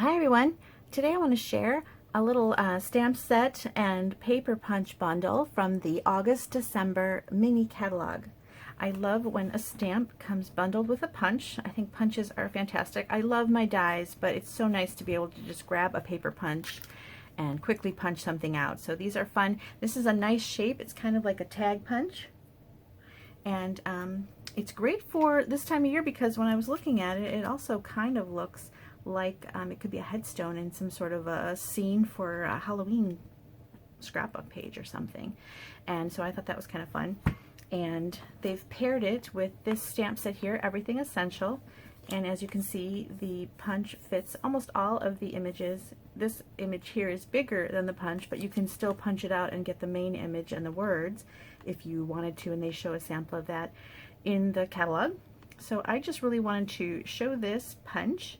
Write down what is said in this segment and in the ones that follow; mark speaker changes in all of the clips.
Speaker 1: Hi everyone! Today I want to share a little stamp set and paper punch bundle from the August-December mini catalog. I love when a stamp comes bundled with a punch. I think punches are fantastic. I love my dies, but it's so nice to be able to just grab a paper punch and quickly punch something out. So these are fun. This is a nice shape. It's kind of like a tag punch. And it's great for this time of year because when I was looking at it, it also kind of looks like it could be a headstone in some sort of a scene for a Halloween scrapbook page or something. And so I thought that was kind of fun. And they've paired it with this stamp set here, Everything Essential. And as you can see, the punch fits almost all of the images. This image here is bigger than the punch, but you can still punch it out and get the main image and the words if you wanted to, and they show a sample of that in the catalog. So I just really wanted to show this punch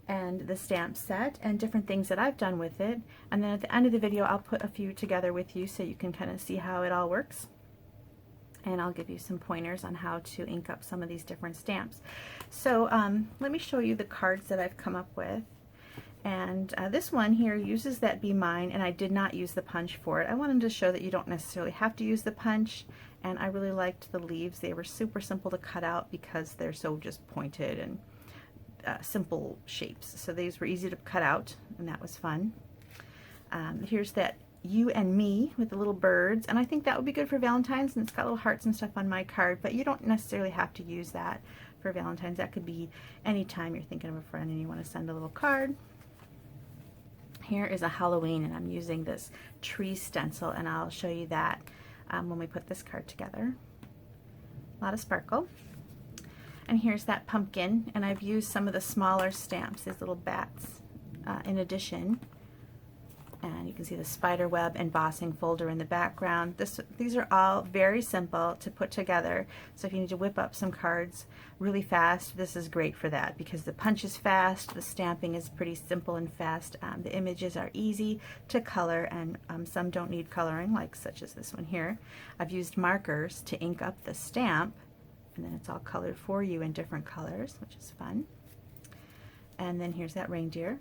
Speaker 1: and the stamp set and different things that I've done with it, and then at the end of the video I'll put a few together with you so you can kind of see how it all works, and I'll give you some pointers on how to ink up some of these different stamps. So let me show you the cards that I've come up with. And this one here uses that Be Mine, and I did not use the punch for it. I wanted to show that you don't necessarily have to use the punch, and I really liked the leaves. They were super simple to cut out because they're so just pointed and simple shapes. So these were easy to cut out, and that was fun. Here's that You and Me with the little birds, and I think that would be good for Valentine's, and it's got little hearts and stuff on my card, but you don't necessarily have to use that for Valentine's. That could be anytime you're thinking of a friend and you want to send a little card. Here is a Halloween, and I'm using this tree stencil, and I'll show you that when we put this card together. A lot of sparkle. And here's that pumpkin, and I've used some of the smaller stamps, these little bats, in addition. And you can see the spider web embossing folder in the background. These are all very simple to put together, so if you need to whip up some cards really fast, this is great for that because the punch is fast, the stamping is pretty simple and fast, the images are easy to color, and some don't need coloring, like such as this one here. I've used markers to ink up the stamp, and then it's all colored for you in different colors, which is fun. And then here's that reindeer.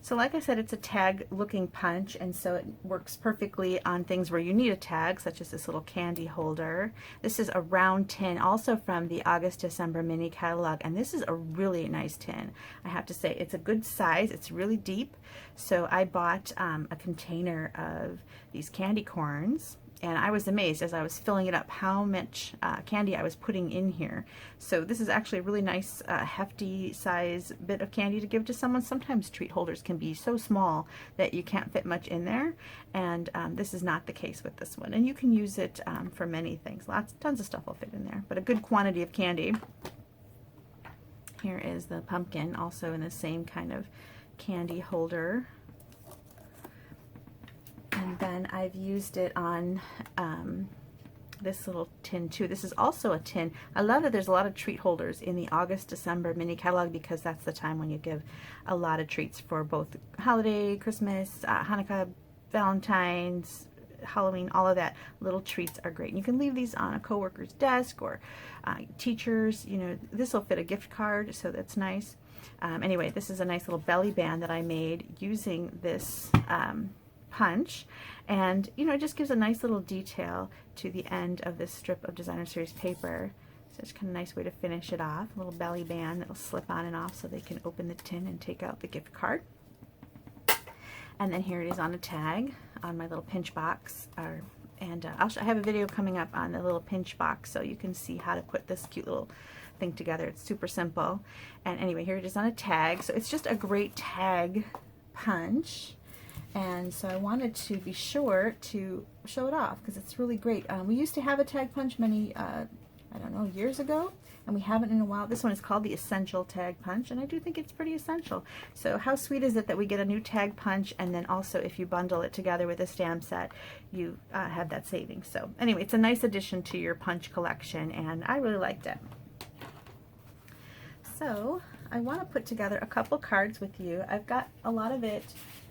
Speaker 1: So like I said, it's a tag looking punch, and so it works perfectly on things where you need a tag, such as this little candy holder. This is a round tin, also from the August-December mini catalog, and this is a really nice tin. I have to say, it's a good size, it's really deep. So I bought a container of these candy corns, and I was amazed as I was filling it up how much candy I was putting in here. So this is actually a really nice hefty size bit of candy to give to someone. Sometimes treat holders can be so small that you can't fit much in there, and this is not the case with this one. And you can use it for many things. Tons of stuff will fit in there, but a good quantity of candy. Here is the pumpkin, also in the same kind of candy holder. And then I've used it on this little tin too. This is also a tin. I love that there's a lot of treat holders in the August-December mini catalog because that's the time when you give a lot of treats for both holiday, Christmas, Hanukkah, Valentine's, Halloween, all of that. Little treats are great. And you can leave these on a coworker's desk or teachers. You know, this will fit a gift card, so that's nice. Anyway, this is a nice little belly band that I made using this punch, and you know, it just gives a nice little detail to the end of this strip of Designer Series paper. So it's kind of a nice way to finish it off. A little belly band that will slip on and off so they can open the tin and take out the gift card. And then here it is on a tag on my little pinch box, and I have a video coming up on the little pinch box so you can see how to put this cute little thing together. It's super simple. And anyway, here it is on a tag. So it's just a great tag punch. And so I wanted to be sure to show it off because it's really great. We used to have a tag punch many, I don't know, years ago, and we haven't in a while. This one is called the Essential Tag Punch, and I do think it's pretty essential. So how sweet is it that we get a new tag punch, and then also if you bundle it together with a stamp set, you have that savings. So anyway, it's a nice addition to your punch collection, and I really liked it. So I want to put together a couple cards with you. I've got a lot of it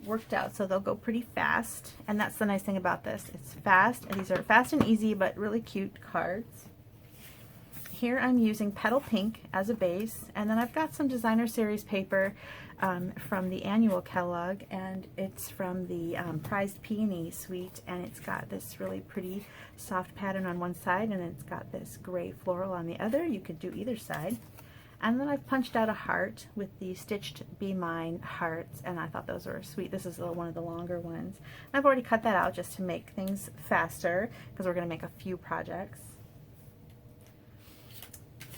Speaker 1: worked out, so they'll go pretty fast, and that's the nice thing about this. It's fast, and these are fast and easy, but really cute cards. here I'm using Petal Pink as a base, and then I've got some designer series paper from the annual catalog, and it's from the Prized Peony Suite, and it's got this really pretty soft pattern on one side, and it's got this gray floral on the other. You could do either side. And then I've punched out a heart with the stitched Be Mine hearts, and I thought those were sweet. This is one of the longer ones. I've already cut that out just to make things faster, because we're going to make a few projects.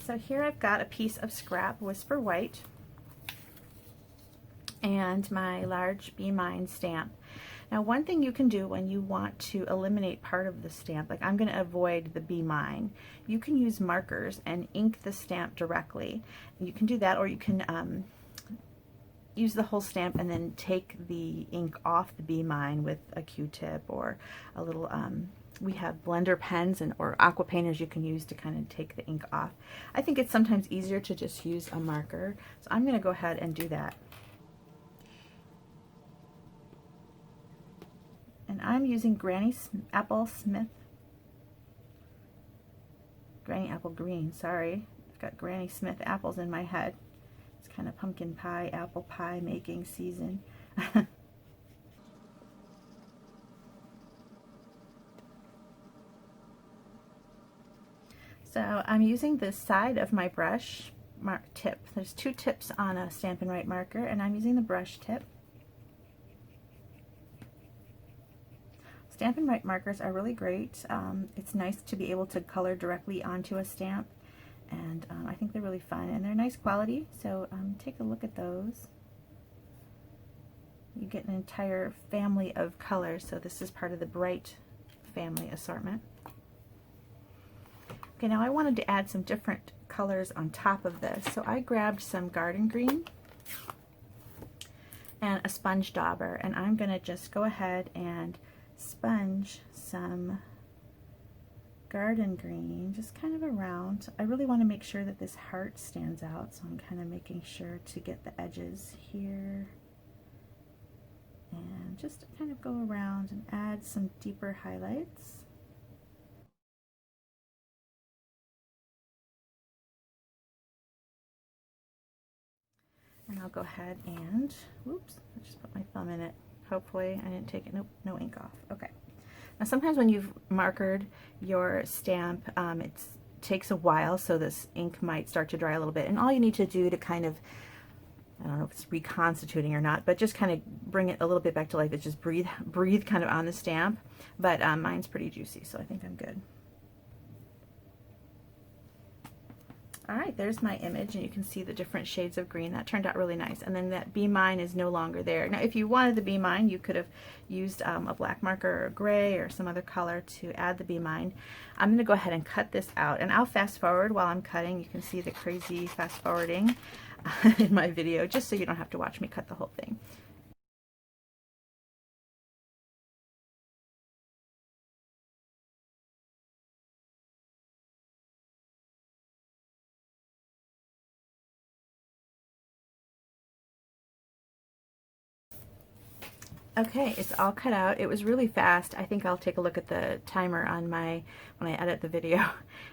Speaker 1: So here I've got a piece of scrap Whisper White and my large Be Mine stamp. Now, one thing you can do when you want to eliminate part of the stamp, like I'm going to avoid the Be Mine, you can use markers and ink the stamp directly. You can do that, or you can use the whole stamp and then take the ink off the Be Mine with a Q-tip or a little, we have blender pens or aqua painters you can use to kind of take the ink off. I think it's sometimes easier to just use a marker, so I'm going to go ahead and do that. And I'm using Granny Apple Green, sorry. I've got Granny Smith apples in my head. It's kind of pumpkin pie, apple pie making season. So I'm using this side of my brush tip. There's two tips on a Stampin' Right marker, and I'm using the brush tip. Stampin' Right markers are really great. It's nice to be able to color directly onto a stamp, and I think they're really fun, and they're nice quality, so take a look at those. You get an entire family of colors, so this is part of the Bright family assortment. Okay, now I wanted to add some different colors on top of this, so I grabbed some garden green and a sponge dauber, and I'm going to just go ahead and sponge some garden green just kind of around. I really want to make sure that this heart stands out, so I'm kind of making sure to get the edges here and just kind of go around and add some deeper highlights. And I'll go ahead and, whoops, I just put my thumb in it. Hopefully I didn't take it, nope, no ink off. Okay. Now sometimes when you've markered your stamp, it takes a while, so this ink might start to dry a little bit. And all you need to do to kind of, I don't know if it's reconstituting or not, but just kind of bring it a little bit back to life is just breathe kind of on the stamp. But mine's pretty juicy, so I think I'm good. All right, there's my image, and you can see the different shades of green. That turned out really nice. And then that Be Mine is no longer there. Now, if you wanted the Be Mine, you could have used a black marker or gray or some other color to add the Be Mine. I'm going to go ahead and cut this out, and I'll fast forward while I'm cutting. You can see the crazy fast forwarding in my video, just so you don't have to watch me cut the whole thing. Okay, it's all cut out. It was really fast. I think I'll take a look at the timer on when I edit the video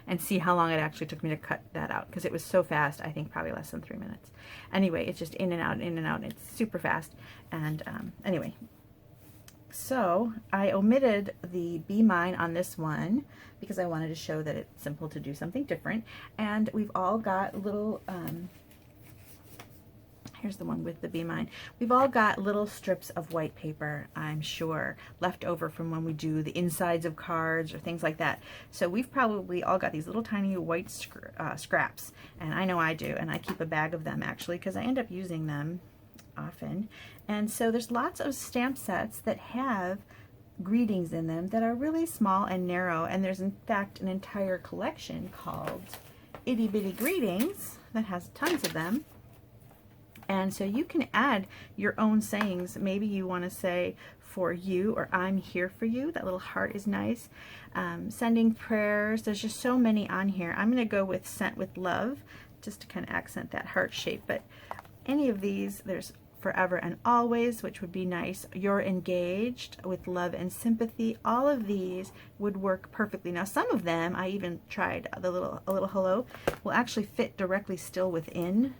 Speaker 1: and see how long it actually took me to cut that out, because it was so fast. I think probably less than 3 minutes. Anyway, it's just in and out, in and out. It's super fast. And anyway, so I omitted the Be Mine on this one because I wanted to show that it's simple to do something different. And we've all got little here's the one with the Be Mine. We've all got little strips of white paper, I'm sure, left over from when we do the insides of cards or things like that. So we've probably all got these little tiny white scraps, and I know I do, and I keep a bag of them actually because I end up using them often. And so there's lots of stamp sets that have greetings in them that are really small and narrow, and there's in fact an entire collection called Itty Bitty Greetings that has tons of them. And so you can add your own sayings. Maybe you want to say for you, or I'm here for you. That little heart is nice. Sending prayers. There's just so many on here. I'm going to go with Sent with Love just to kind of accent that heart shape. But any of these, there's forever and always, which would be nice. You're engaged, with love and sympathy. All of these would work perfectly. Now some of them, I even tried a little hello, will actually fit directly still within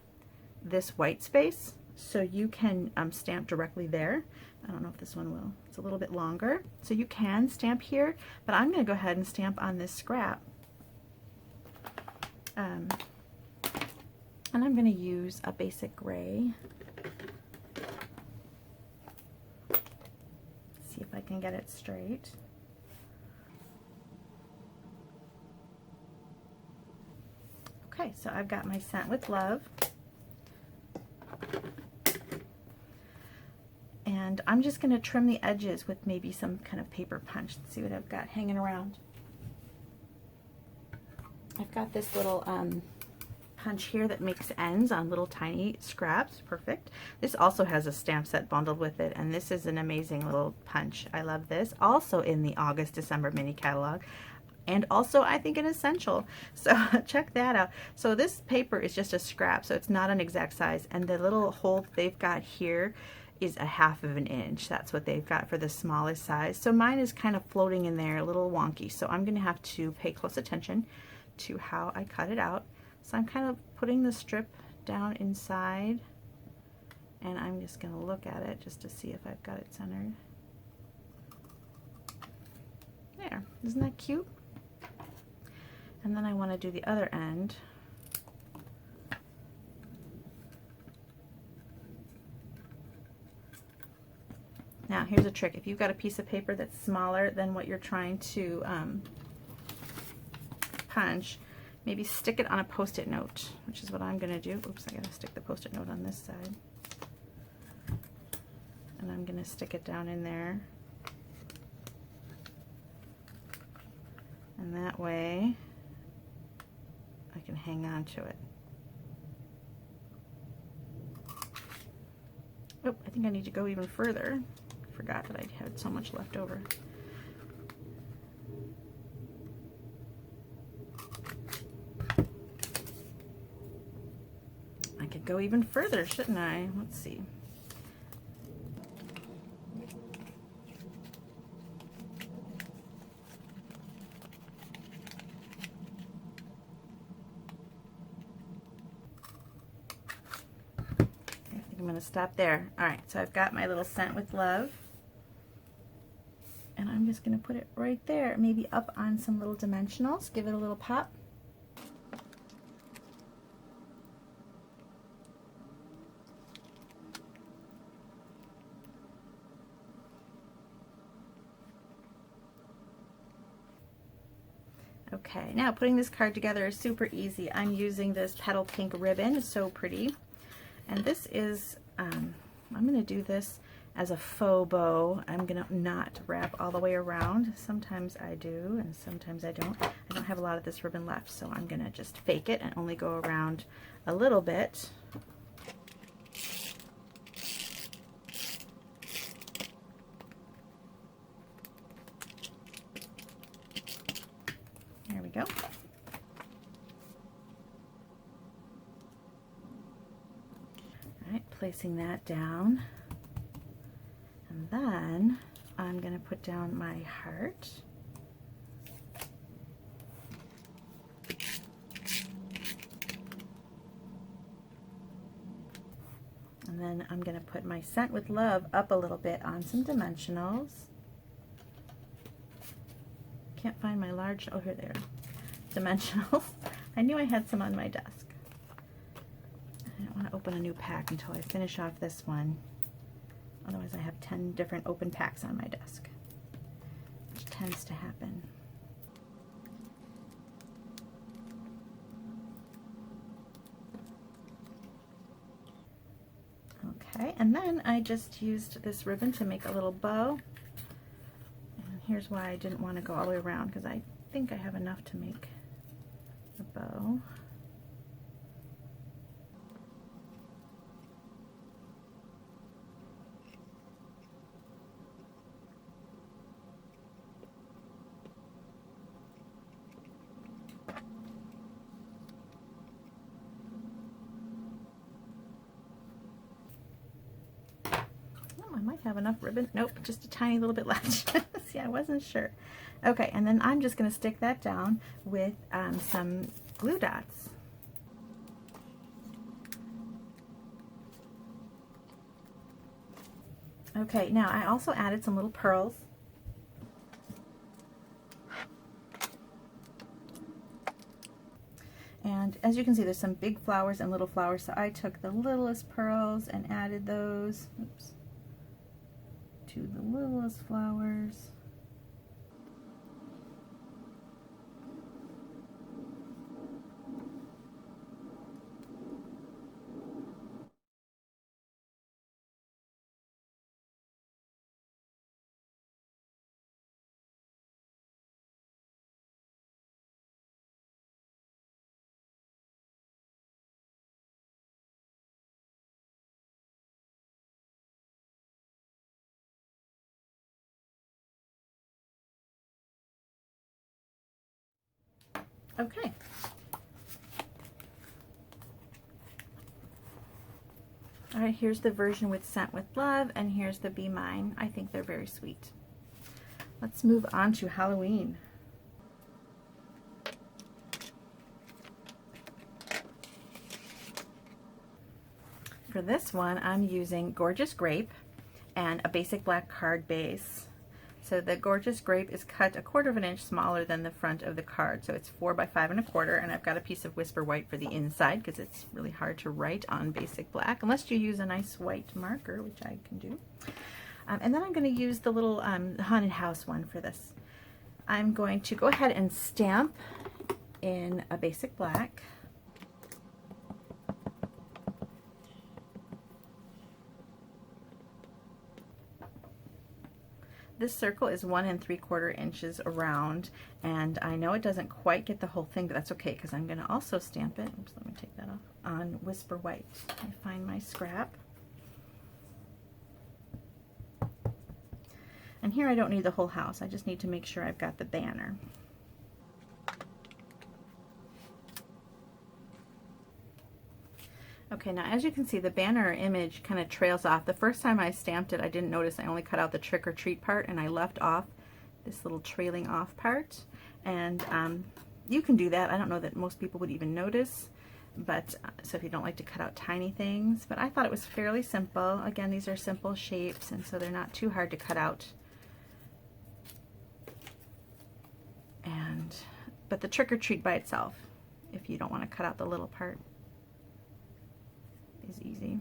Speaker 1: this white space. So you can stamp directly there. I don't know if this one will. It's a little bit longer. So you can stamp here, but I'm going to go ahead and stamp on this scrap. And I'm going to use a basic gray. See if I can get it straight. Okay, so I've got my Sent with Love. And I'm just going to trim the edges with maybe some kind of paper punch. Let's see what I've got hanging around. I've got this little punch here that makes ends on little tiny scraps. Perfect. This also has a stamp set bundled with it, and this is an amazing little punch. I love this. Also in the August-December mini catalog, and also I think an essential. So check that out. So this paper is just a scrap, so it's not an exact size, and the little hole they've got here is 1/2 of an inch. That's what they've got for the smallest size. So mine is kind of floating in there, a little wonky. So I'm going to have to pay close attention to how I cut it out. So I'm kind of putting the strip down inside, and I'm just going to look at it just to see if I've got it centered. There, isn't that cute? And then I want to do the other end. Now here's a trick. If you've got a piece of paper that's smaller than what you're trying to punch, maybe stick it on a post-it note, which is what I'm going to do. Oops, I got to stick the post-it note on this side. And I'm going to stick it down in there. And that way I can hang on to it. Oh, I think I need to go even further. I forgot that I had so much left over. I could go even further, shouldn't I? Let's see. I'm going to stop there. Alright, so I've got my little Sent with Love. And I'm just going to put it right there, maybe up on some little dimensionals, give it a little pop. Okay, now putting this card together is super easy. I'm using this petal pink ribbon, it's so pretty. And this is, I'm going to do this as a faux bow. I'm going to not wrap all the way around. Sometimes I do, and sometimes I don't. I don't have a lot of this ribbon left, so I'm going to just fake it and only go around a little bit. There we go. Alright, placing that down. And then I'm going to put down my heart. And then I'm going to put my Sent with Love up a little bit on some dimensionals. Can't find my large, oh here they are, dimensionals. I knew I had some on my desk. I don't want to open a new pack until I finish off this one. Otherwise I have 10 different open packs on my desk, which tends to happen. Okay, and then I just used this ribbon to make a little bow. And here's why I didn't want to go all the way around, because I think I have enough to make a bow. have enough ribbon. Nope, just a tiny little bit left. See, I wasn't sure. Okay, and then I'm just going to stick that down with some glue dots. Okay, now I also added some little pearls. And as you can see, there's some big flowers and little flowers, so I took the littlest pearls and added those, oops, to the littlest flowers. Okay. All right, here's the version with Scent with Love, and here's the Be Mine. I think they're very sweet. Let's move on to Halloween. For this one, I'm using Gorgeous Grape and a basic black card base. So the Gorgeous Grape is cut 1/4 inch smaller than the front of the card. So it's 4 by 5 1/4, and I've got a piece of Whisper White for the inside because it's really hard to write on basic black unless you use a nice white marker, which I can do. And then I'm going to use the little Haunted House one for this. I'm going to go ahead and stamp in a basic black. This circle is 1 3/4 inches around, and I know it doesn't quite get the whole thing, but that's okay because I'm going to also stamp it. Oops, let me take that off. On Whisper White. Let me find my scrap. And here I don't need the whole house. I just need to make sure I've got the banner. Okay, now as you can see, the banner image kind of trails off. The first time I stamped it, I didn't notice I only cut out the trick or treat part, and I left off this little trailing off part. And you can do that. I don't know that most people would even notice, but so if you don't like to cut out tiny things, but I thought it was fairly simple. Again, these are simple shapes, and so they're not too hard to cut out. But the trick or treat by itself, if you don't want to cut out the little part, is easy.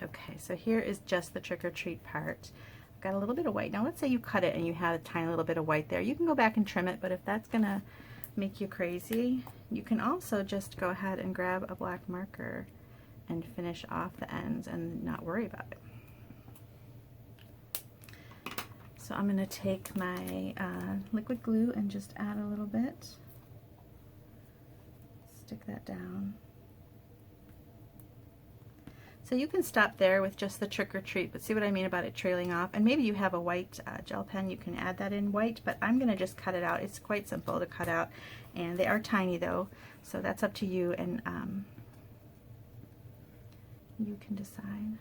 Speaker 1: Okay, so here is just the trick or treat part. I've got a little bit of white. Now let's say you cut it and you have a tiny little bit of white there. You can go back and trim it, but if that's gonna make you crazy, you can also just go ahead and grab a black marker and finish off the ends and not worry about it. So I'm going to take my liquid glue and just add a little bit. Stick that down. So you can stop there with just the trick or treat, but see what I mean about it trailing off? And maybe you have a white gel pen, you can add that in white, but I'm going to just cut it out. It's quite simple to cut out, and they are tiny though, so that's up to you, and you can decide.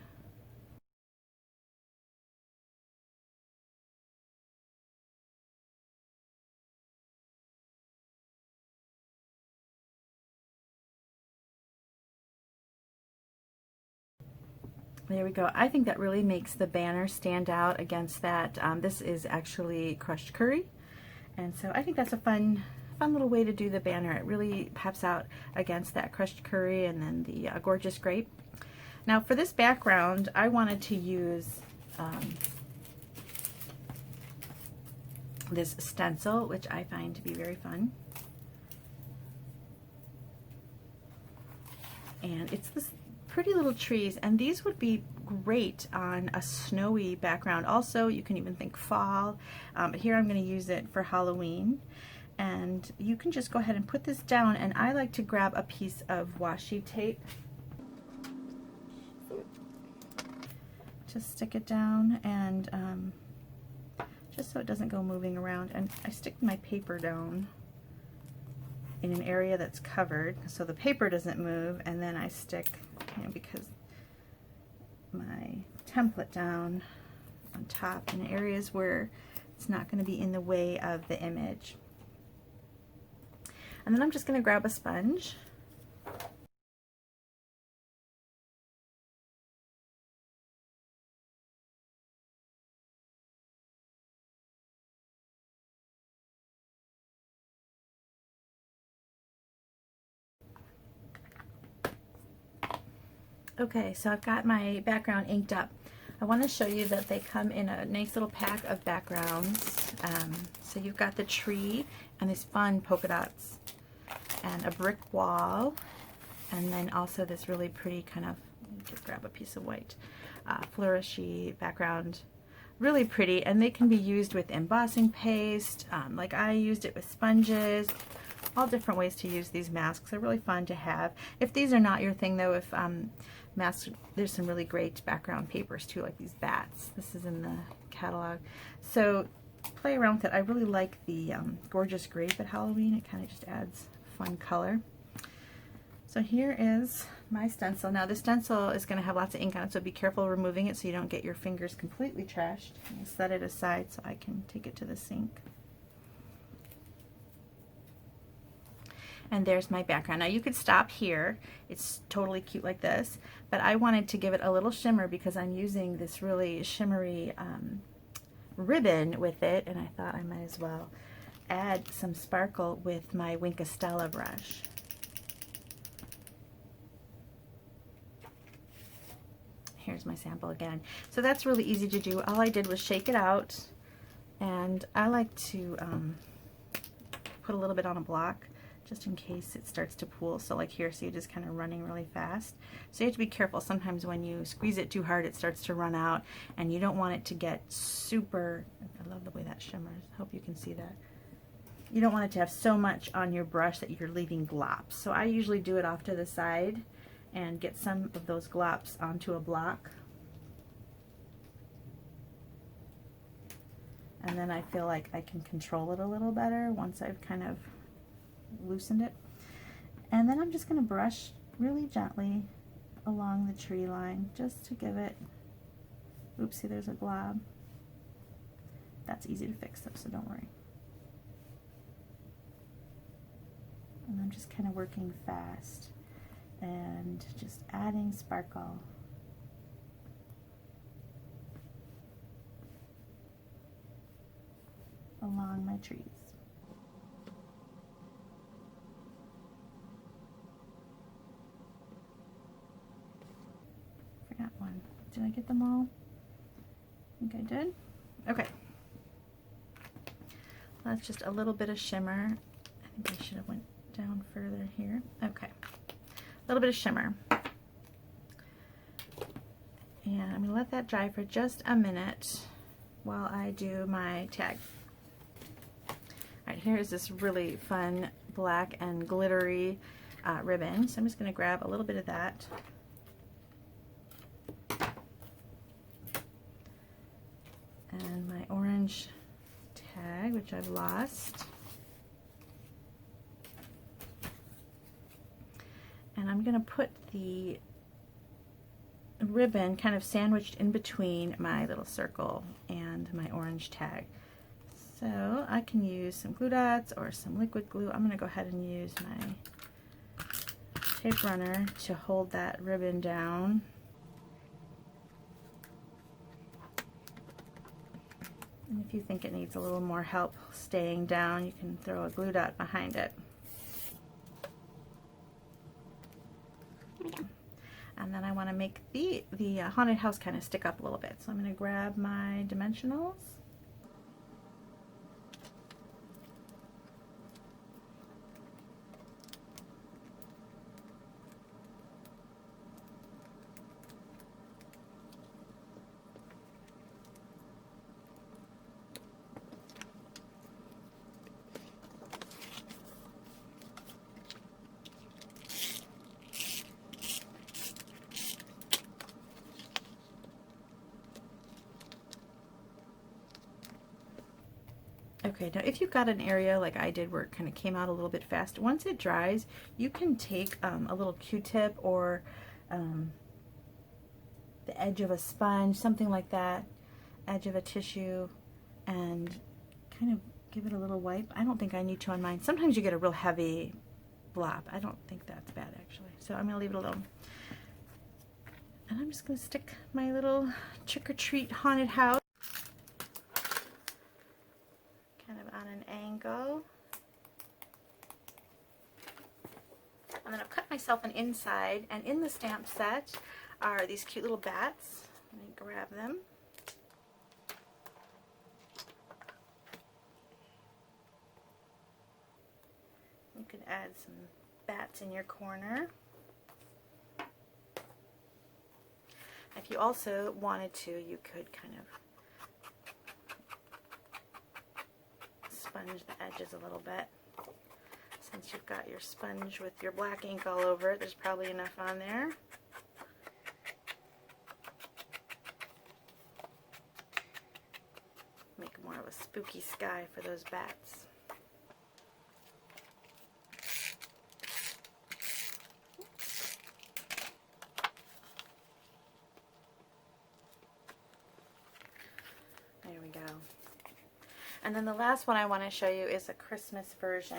Speaker 1: There we go. I think that really makes the banner stand out against that. This is actually crushed curry, and so I think that's a fun little way to do the banner. It really pops out against that crushed curry and then the gorgeous grape. Now for this background, I wanted to use this stencil, which I find to be very fun. And it's this pretty little trees, and these would be great on a snowy background. Also, you can even think fall, but here I'm going to use it for Halloween. And you can just go ahead and put this down, and I like to grab a piece of washi tape to stick it down, and just so it doesn't go moving around, and I stick my paper down in an area that's covered so the paper doesn't move, and then I stick, because my template down on top in areas where it's not going to be in the way of the image. And then I'm just going to grab a sponge. Okay, so I've got my background inked up. I want to show you that they come in a nice little pack of backgrounds. So you've got the tree and these fun polka dots and a brick wall, and then also this really pretty kind of, just grab a piece of white, flourishy background. Really pretty, and they can be used with embossing paste, like I used it with sponges. All different ways to use these masks. They're really fun to have. If these are not your thing though, if masks, there's some really great background papers too, like these bats. This is in the catalog. So play around with it. I really like the gorgeous grape at Halloween. It kind of just adds fun color. So here is my stencil. Now the stencil is going to have lots of ink on it, so be careful removing it so you don't get your fingers completely trashed. I'll set it aside so I can take it to the sink. And there's my background. Now you could stop here. It's totally cute like this, but I wanted to give it a little shimmer because I'm using this really shimmery ribbon with it, and I thought I might as well add some sparkle with my Wink Estella brush. Here's my sample again. So that's really easy to do. All I did was shake it out, and I like to put a little bit on a block just in case it starts to pool. So like here, see, it's kind of running really fast. So you have to be careful. Sometimes when you squeeze it too hard, it starts to run out, and you don't want it to get super, I love the way that shimmers. Hope you can see that. You don't want it to have so much on your brush that you're leaving glops. So I usually do it off to the side and get some of those glops onto a block. And then I feel like I can control it a little better once I've kind of loosened it. And then I'm just going to brush really gently along the tree line just to give it, oopsie, there's a glob. That's easy to fix though, so don't worry. And I'm just kind of working fast and just adding sparkle. Along my trees. Forgot one. Did I get them all? I think I did. Okay. That's just a little bit of shimmer. I think I should have went down further here. Okay. A little bit of shimmer. And I'm going to let that dry for just a minute while I do my tag. Alright, here's this really fun black and glittery ribbon. So I'm just going to grab a little bit of that. And my orange tag, which I've lost. And I'm going to put the ribbon kind of sandwiched in between my little circle and my orange tag. So I can use some glue dots or some liquid glue. I'm going to go ahead and use my tape runner to hold that ribbon down. And if you think it needs a little more help staying down, you can throw a glue dot behind it. And then I want to make the haunted house kind of stick up a little bit. So I'm going to grab my dimensionals. Okay, now if you've got an area like I did where it kind of came out a little bit fast, once it dries, you can take a little Q-tip or the edge of a sponge, something like that, edge of a tissue, and kind of give it a little wipe. I don't think I need to on mine. Sometimes you get a real heavy blob. I don't think that's bad actually. So I'm gonna leave it alone. And I'm just gonna stick my little trick-or-treat haunted house kind of on an angle. And then I've cut myself an inside, and in the stamp set are these cute little bats. Let me grab them. You can add some bats in your corner. If you also wanted to, you could kind of sponge the edges a little bit. Since you've got your sponge with your black ink all over it, there's probably enough on there. Make more of a spooky sky for those bats. There we go. And then the last one I want to show you is a Christmas version.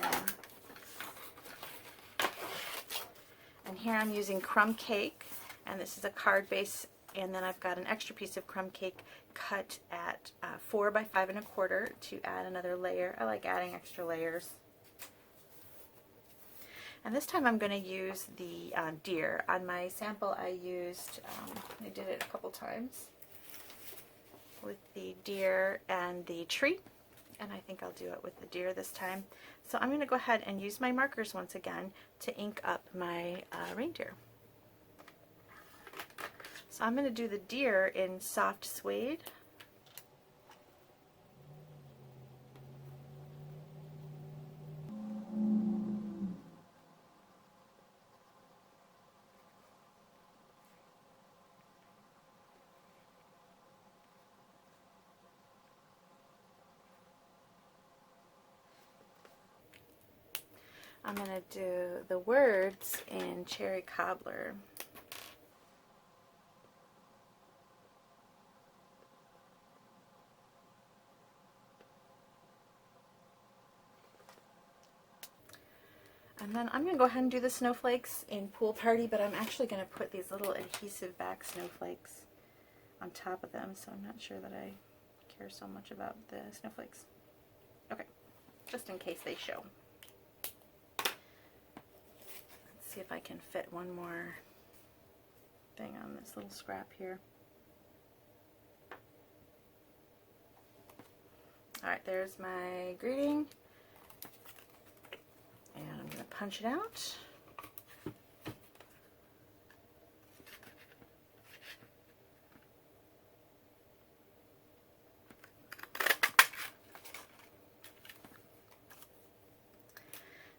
Speaker 1: And here I'm using crumb cake, and this is a card base, and then I've got an extra piece of crumb cake cut at 4 by 5 1/4 to add another layer. I like adding extra layers. And this time I'm going to use the deer. On my sample I used, I did it a couple times with the deer and the tree, and I think I'll do it with the deer this time. So I'm going to go ahead and use my markers once again to ink up my reindeer. So I'm going to do the deer in soft suede. I'm going to do the words in cherry cobbler. And then I'm going to go ahead and do the snowflakes in Pool Party, but I'm actually going to put these little adhesive back snowflakes on top of them, so I'm not sure that I care so much about the snowflakes. Okay, just in case they show. Let's see if I can fit one more thing on this little scrap here. Alright, there's my greeting. And I'm going to punch it out.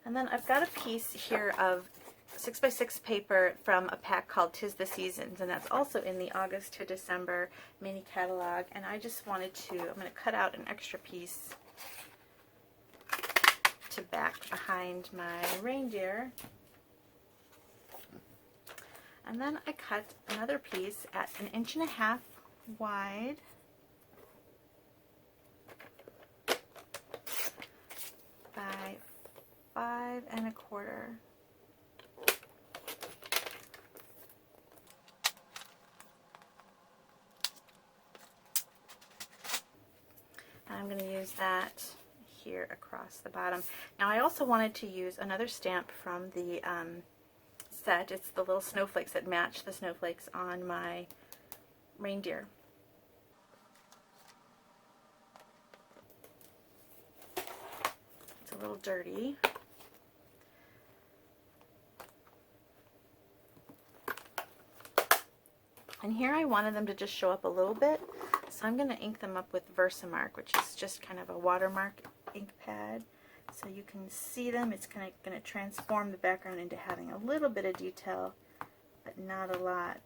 Speaker 1: And then I've got a piece here of 6x6 paper from a pack called 'Tis the Seasons, and that's also in the August to December mini catalog. And I just wanted to, I'm going to cut out an extra piece to back behind my reindeer. And then I cut another piece at 1.5 inches wide by 5 1/4. And I'm going to use that here across the bottom. Now I also wanted to use another stamp from the set. It's the little snowflakes that match the snowflakes on my reindeer. It's a little dirty. And here I wanted them to just show up a little bit, so I'm going to ink them up with Versamark, which is just kind of a watermark ink pad. So you can see them. It's kind of going to transform the background into having a little bit of detail, but not a lot.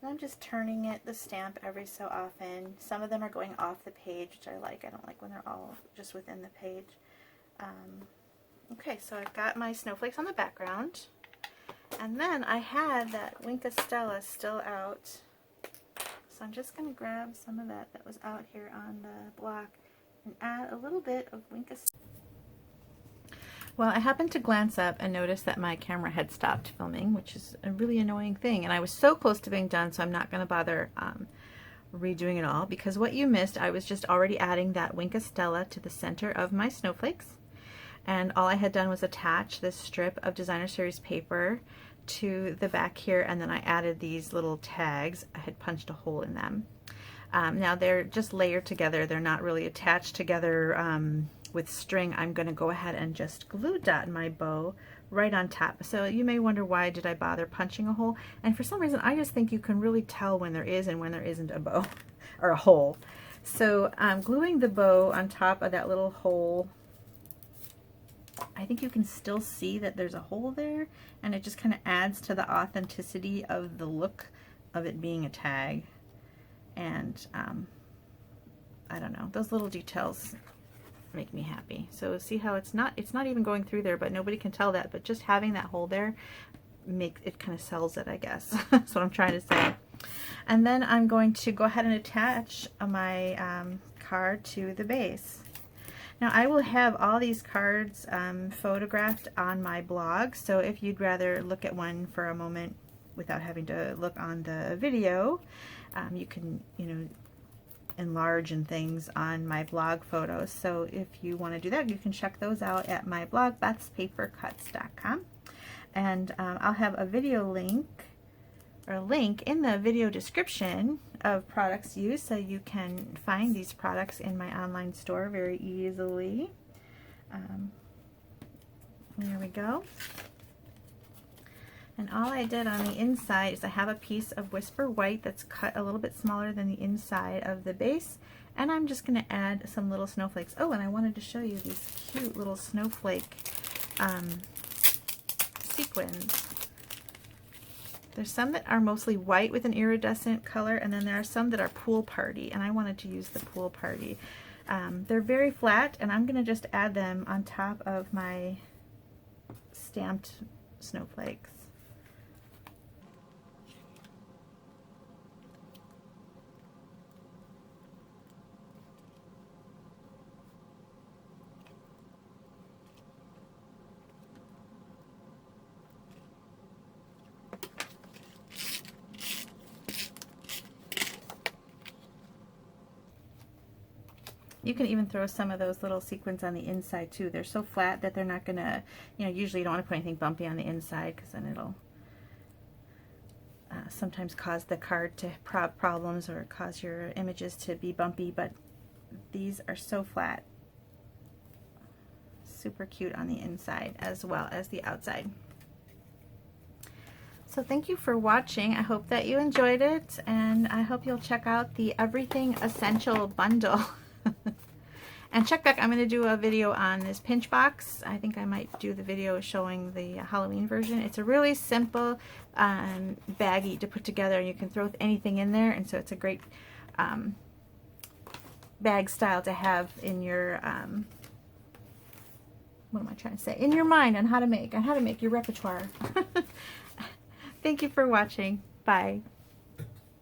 Speaker 1: And I'm just turning the stamp every so often. Some of them are going off the page, which I like. I don't like when they're all just within the page. Okay, so I've got my snowflakes on the background. And then I had that Wink Stella still out. So I'm just going to grab some of that was out here on the block and add a little bit of Wink Stella. Well, I happened to glance up and notice that my camera had stopped filming, which is a really annoying thing. And I was so close to being done, so I'm not going to bother redoing it all, because what you missed, I was just already adding that Wink Stella to the center of my snowflakes. And all I had done was attach this strip of Designer Series paper to the back here, and then I added these little tags. I had punched a hole in them. Now they're just layered together. They're not really attached together with string. I'm going to go ahead and just glue dot my bow right on top. So you may wonder, why did I bother punching a hole? And for some reason, I just think you can really tell when there is and when there isn't a bow or a hole. So gluing the bow on top of that little hole, I think you can still see that there's a hole there, and it just kind of adds to the authenticity of the look of it being a tag. And I don't know, those little details make me happy. So see how it's not even going through there, but nobody can tell that, but just having that hole there makes it, kind of sells it, I guess. That's what I'm trying to say. And then I'm going to go ahead and attach my card to the base. Now I will have all these cards photographed on my blog, so if you'd rather look at one for a moment without having to look on the video, you can, enlarge and things on my blog photos. So if you want to do that, you can check those out at my blog, bethspapercuts.com. And I'll have a video link, or a link in the video description of products used, so you can find these products in my online store very easily. There we go. And all I did on the inside is I have a piece of Whisper White that's cut a little bit smaller than the inside of the base, and I'm just going to add some little snowflakes. Oh, and I wanted to show you these cute little snowflake sequins. There's some that are mostly white with an iridescent color, and then there are some that are Pool Party, and I wanted to use the Pool Party. They're very flat, and I'm going to just add them on top of my stamped snowflakes. You can even throw some of those little sequins on the inside too. They're so flat that they're not gonna, usually you don't want to put anything bumpy on the inside, because then it'll sometimes cause the card to have problems or cause your images to be bumpy, but these are so flat. Super cute on the inside as well as the outside. So thank you for watching. I hope that you enjoyed it, and I hope you'll check out the Everything Essential bundle. And check back, I'm going to do a video on this pinch box. I think I might do the video showing the Halloween version. It's a really simple baggie to put together, and you can throw anything in there, and so it's a great bag style to have in your, what am I trying to say? In your mind on how to make your repertoire. Thank you for watching. Bye.